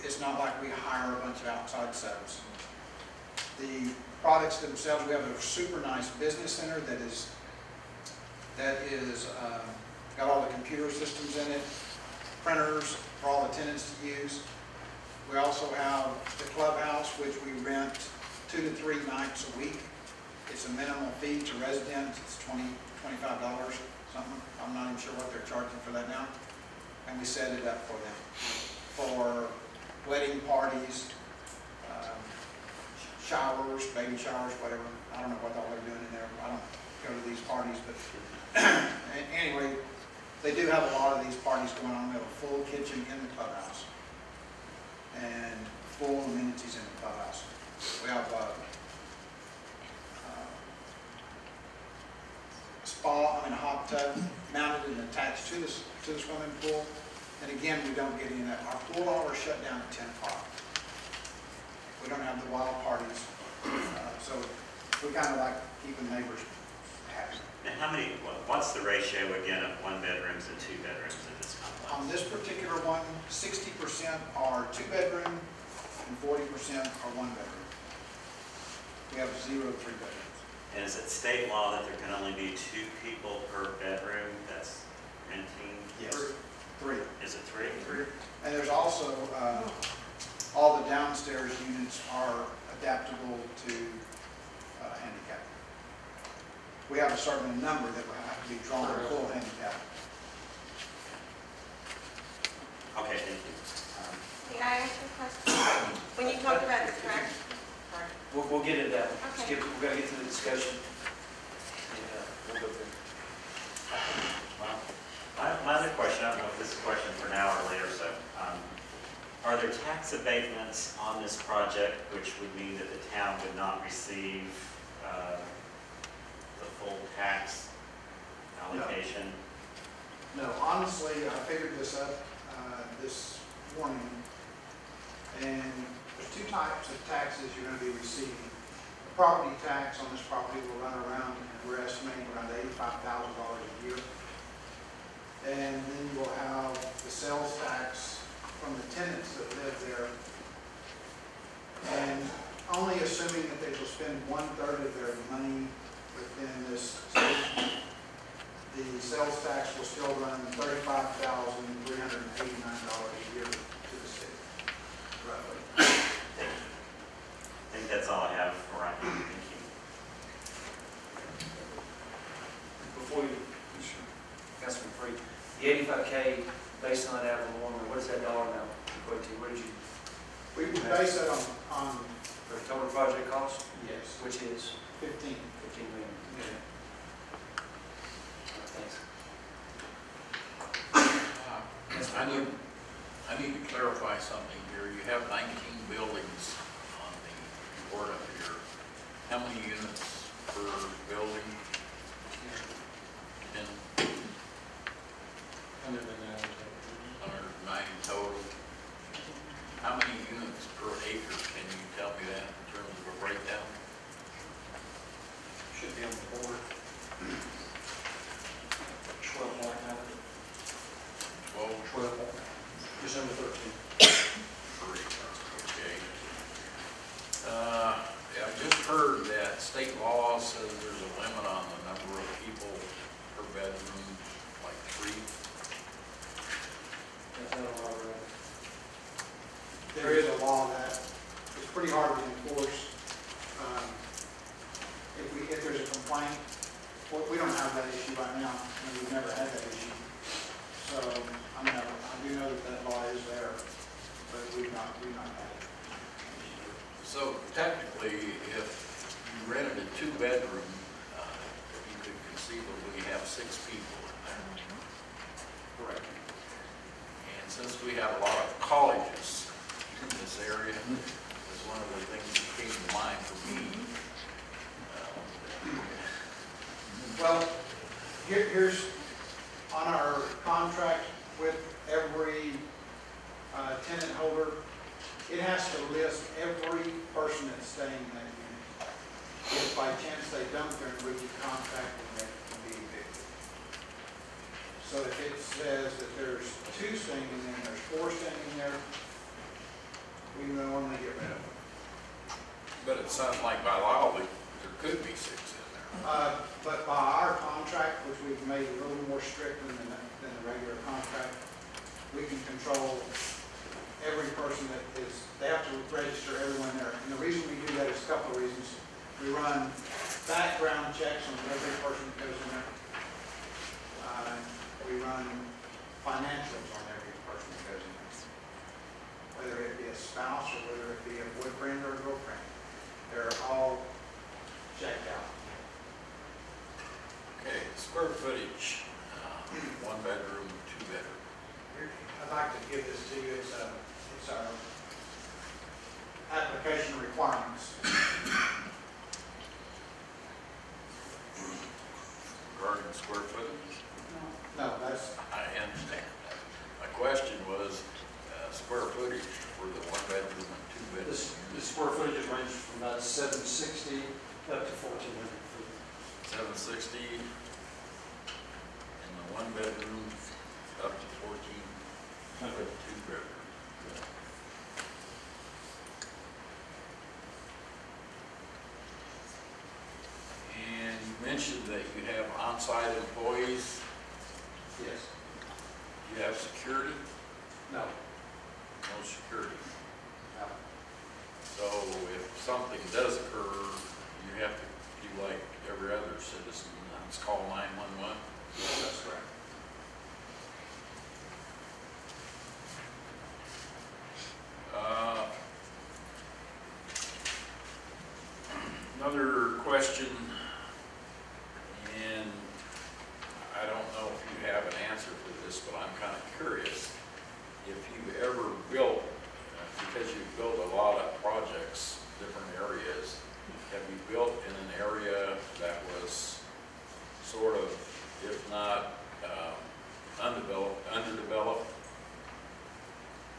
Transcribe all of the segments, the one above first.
it's not like we hire a bunch of outside subs. The products themselves, we have a super nice business center that is got all the computer systems in it, printers for all the tenants to use. We also have the clubhouse, which we rent 2 to 3 nights a week. It's a minimal fee to residents. It's $25, something. I'm not even sure what they're charging for that now. And we set it up for them for wedding parties, showers, baby showers, whatever. I don't know what all they're doing in there. I don't go to these parties, but anyway, they do have a lot of these parties going on. We have a full kitchen in the clubhouse and full amenities in the clubhouse. We have a spa, a hot tub mounted and attached to the swimming pool. And again, we don't get any of that. Our pool hours shut down at 10 o'clock. We don't have the wild parties. So we kind of like keeping neighbors happy. And how many, what's the ratio again of 1 bedrooms and 2 bedrooms in this complex? On this particular one, 60% are 2 bedroom and 40% are 1 bedroom. We have 0 3 bedrooms. And is it state law that there can only be 2 people per bedroom that's renting? Yes. 3. Is it 3? 3. And there's also, all the downstairs units are adaptable to handicap. We have a certain number that will have to be drawn full handicap. Okay, thank you. May I ask you a question? When you talked about the trash, We'll get into that. Okay. We've got to get to the discussion. Yeah, we'll go through. Well, my other question, I don't know if this is a question for now or later, so are there tax abatements on this project which would mean that the town would not receive the full tax allocation? No, honestly, I figured this up this morning, and there's 2 types of taxes you're going to be receiving. The property tax on this property will run around, and we're estimating around $85,000 a year. And then you'll have the sales tax from the tenants that live there. And only assuming that they will spend 1/3 of their money within this state, the sales tax will still run $35,389 a year to the city, roughly. I think that's all I have for right now. Thank you. Before you, Councilman Free, the 85K based on that ad valorem, what does that dollar amount equate to? What did you, We base that on the total project cost, yes, which is 15. 15 million? Yeah. Thanks. I need to clarify something here. You have 19 buildings on the board up here. How many units per building? 10? 109 total. How many units per acre? Can you tell me that in terms of a breakdown? Should be on the board. 12 more, 12? just under 13. Great, okay. Yeah, I just heard that state law says there's a limit on the number of people per bedroom, like 3. There is a law that it's pretty hard to enforce. If there's a complaint, well, we don't have that issue right now, and we've never had that issue. So I do know that law is there, but we've not had it. So technically, if you rented a 2-bedroom, you could conceivably have 6 people in there. Correct. And since we have a lot of colleges in this area, it's one of the things that came to mind for me. Well, here's on our contract with every tenant holder, it has to list every person that's staying in that unit. If by chance they don't, they're in breach of contract and they can be evicted. So if it says that there's 2 staying in there, there's 4 staying in there, it sounds like by law, there could be 6 in there. But by our contract, which we've made a little more strict than the regular contract, we can control every person that is, they have to register everyone there. And the reason we do that is a couple of reasons. We run background checks on every person that goes in there. We run financials on every person that goes in there. Whether it be a spouse or whether it be a boyfriend or a girlfriend. They're all checked out. Okay, square footage, 1 bedroom, 2 bedroom. I'd like to give this to you. It's our application requirements. Regarding square footage, No, that's, I understand that. My question was, square footage for the 1 bedroom and 2 bedroom. The square footage ranges from about 760 up to 1,400 feet. 760 in the 1 bedroom, up to 1,400, 2 bedroom. And you mentioned that you have on-site employees. yes. You have security? No, No security. no. So if something does occur, you have to be like every other citizen, let's call 911. That's correct. Another question, and I don't know if you have an answer for this, but I'm kind of curious. If you've ever built, because you've built a lot of projects, different areas, have you built in an area that was sort of, if not underdeveloped?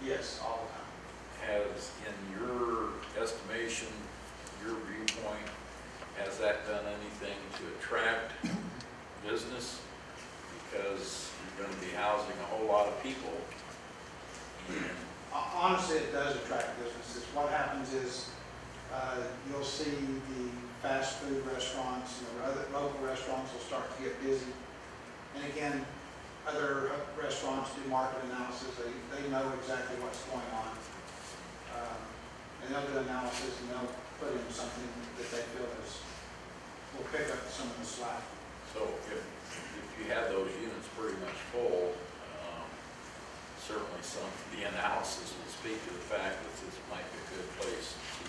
Yes, all the time. Has, in your estimation, your viewpoint, has that done anything to attract business? Because you're going to be housing a whole lot of people. And Honestly, it does attract businesses. What happens is, you'll see the fast food restaurants and the other local restaurants will start to get busy. And again, other restaurants do market analysis. They know exactly what's going on. And they'll do analysis and they'll put in something that they feel will pick up some of the slack. so if you had those units pretty much full, certainly the analysis would speak to the fact that this might be a good place to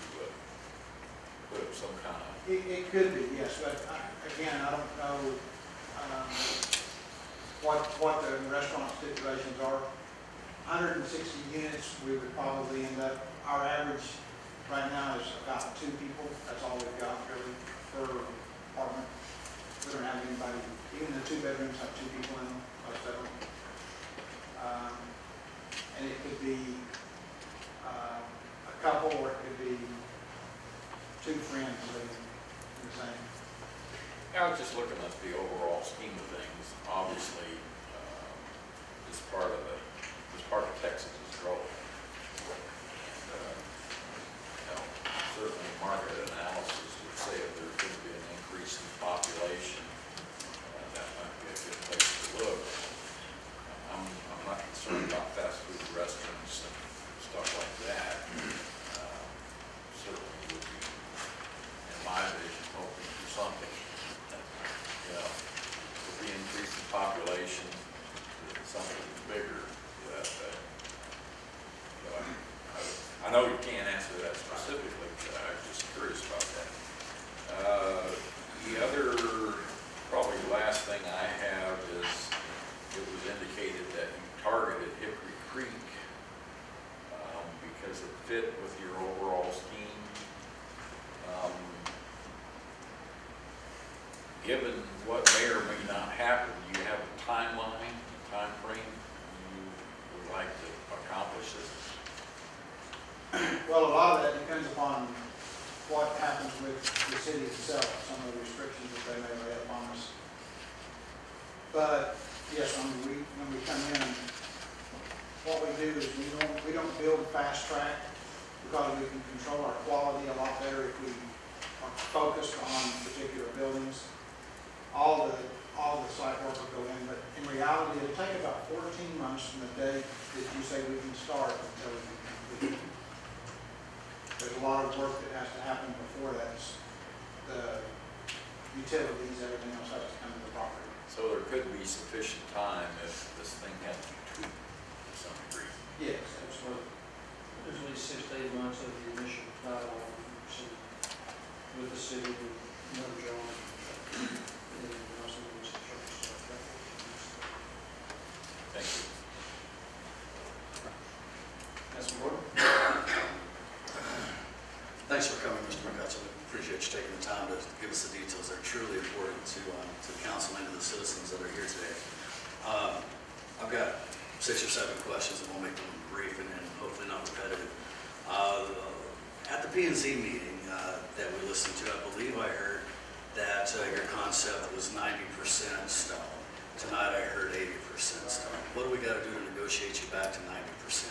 put up some kind of. It could be, yes, but again, I don't know what the restaurant stipulations are. 160 units, we would probably end up, our average right now is about 2 people. That's all we've got really per apartment. We don't have anybody, even the 2 bedrooms have 2 people in them, most of them. And it could be a couple, or it could be 2 friends living in the same. I was just looking at the overall scheme of things. Obviously, this part of Texas's growth. And, certainly market analysis would say if there could be an increase in population, that might be a good place to look. I'm not concerned about fast food restaurants and stuff like that. Certainly would be, in my vision, hoping for something. With the increase in population, something bigger. I know you can't answer that specifically, but I'm just curious about that. The other, probably last thing I have is, it was indicated that you targeted Hickory Creek because it fit with your overall scheme. Given what may or may not happen, do you have a timeline, time frame you would like to accomplish this? Well, a lot of that depends upon what happens with the city itself, some of the restrictions that they may lay upon us. But yes, when we come in, what we do is we don't build fast track. because we can control our quality a lot better if we are focused on particular buildings. All the site work will go in, but in reality, it'll take about 14 months from the day that you say we can start until we can complete. There's a lot of work that has to happen before that. The utilities, everything else has to come to the property. So there could be sufficient time if this thing had to be tweaked to some degree. Yes, Absolutely. There's at least 6 to 8 months of the initial dialogue with the city, with Mother John, and also with the construction staff. Thank you. Councilman Gordon? Thanks for coming, Mr. McCutcheon. We appreciate you taking the time to give us the details. They're truly important to the council and to the citizens that are here today. I've got 6 or 7 questions, and we'll make them brief and hopefully not repetitive. At the P&Z meeting that we listened to, I believe I heard that your concept was 90% stone. Tonight I heard 80% stone. What do we got to do to negotiate you back to 90%?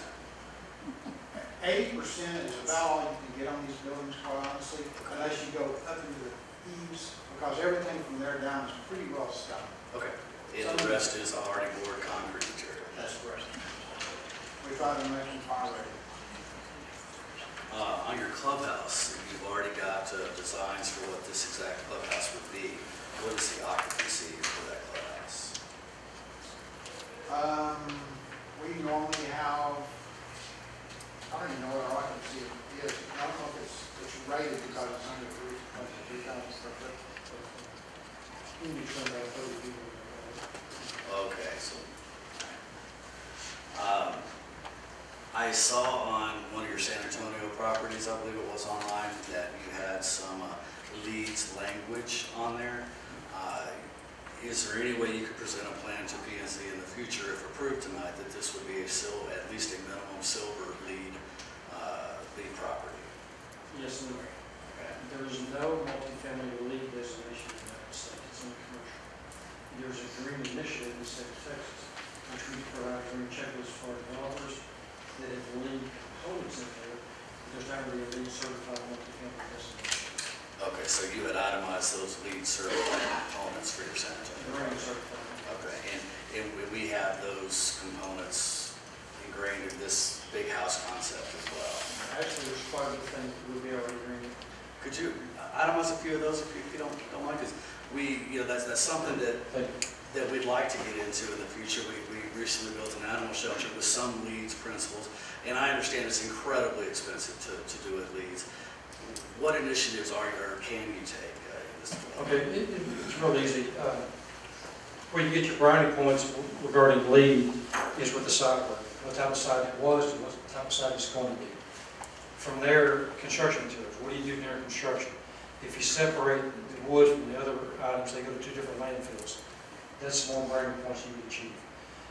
80% is about all you can get on these buildings, quite honestly, unless you go up into the eaves, because everything from there down is pretty well stuck. Okay. And the rest is a hardy board concrete material. That's the rest. We try to make them fire ready. On your clubhouse, you've already got designs for what this exact clubhouse would be. What is the occupancy for that clubhouse? We normally have, I don't even know what our occupancy is. I don't know if it's rated because it's under 3,000 square foot. We need to turn that 30 people. Okay, so I saw on one of your San Antonio properties, I believe it was online, that you had some leads language on there. Is there any way you could present a plan to P&Z in the future, if approved tonight, that this would be at least a minimum silver lead property? Yes, and there is no multifamily lead designation in the United States. It's only commercial. There's a green initiative in the state of Texas, which we provide green checklists for developers that have lead components in there. There's not really a lead certified multifamily designation. Okay, so you had itemized those lead certified components for your San Antonio. Green certified. Okay, and we have those components ingrained in this big house concept as well. Actually, there's quite a bit of things that will be already green. Could you itemize a few of those if you don't mind? Because that's something that we'd like to get into in the future. We recently built an animal shelter with some leads principles, and I understand it's incredibly expensive to do with leads. What initiatives can you take in this development? Okay, it's real easy. Where you get your brownie points regarding lead is with the site work, what type of site it was and what type of site it's going to be. From there, construction materials. What do you do during construction? If you separate the wood from the other items, they go to 2 different landfills. That's more brownie points you would achieve.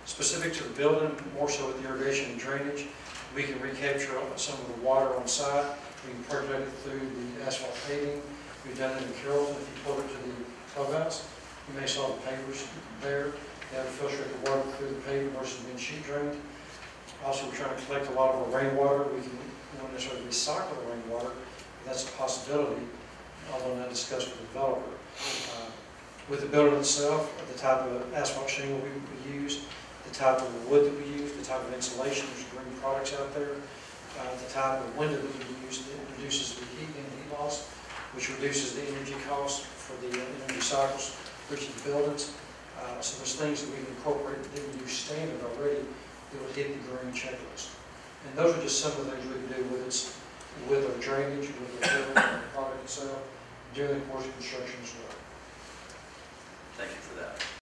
Specific to the building, more so with irrigation and drainage, we can recapture some of the water on site. We can percolate it through the asphalt paving. We've done it in Carrollton. If you pull it to the clubhouse, you may saw the pavers there. They have filtrate the water through the paving versus being sheet drained. Also, we're trying to collect a lot of our rainwater. We won't necessarily recycle the rainwater, but that's a possibility, although not discussed with the developer. With the building itself, the type of asphalt shingle we use, the type of wood that we use, the type of insulation, there's green products out there, the type of window that we use that reduces the heat and heat loss, which reduces the energy cost for the energy cycles reaching the buildings. So there's things that we've incorporated that we use standard already that will hit the green checklist. And those are just some of the things we can do with our drainage, with the building and the product itself, during the course of construction as well. Thank you for that.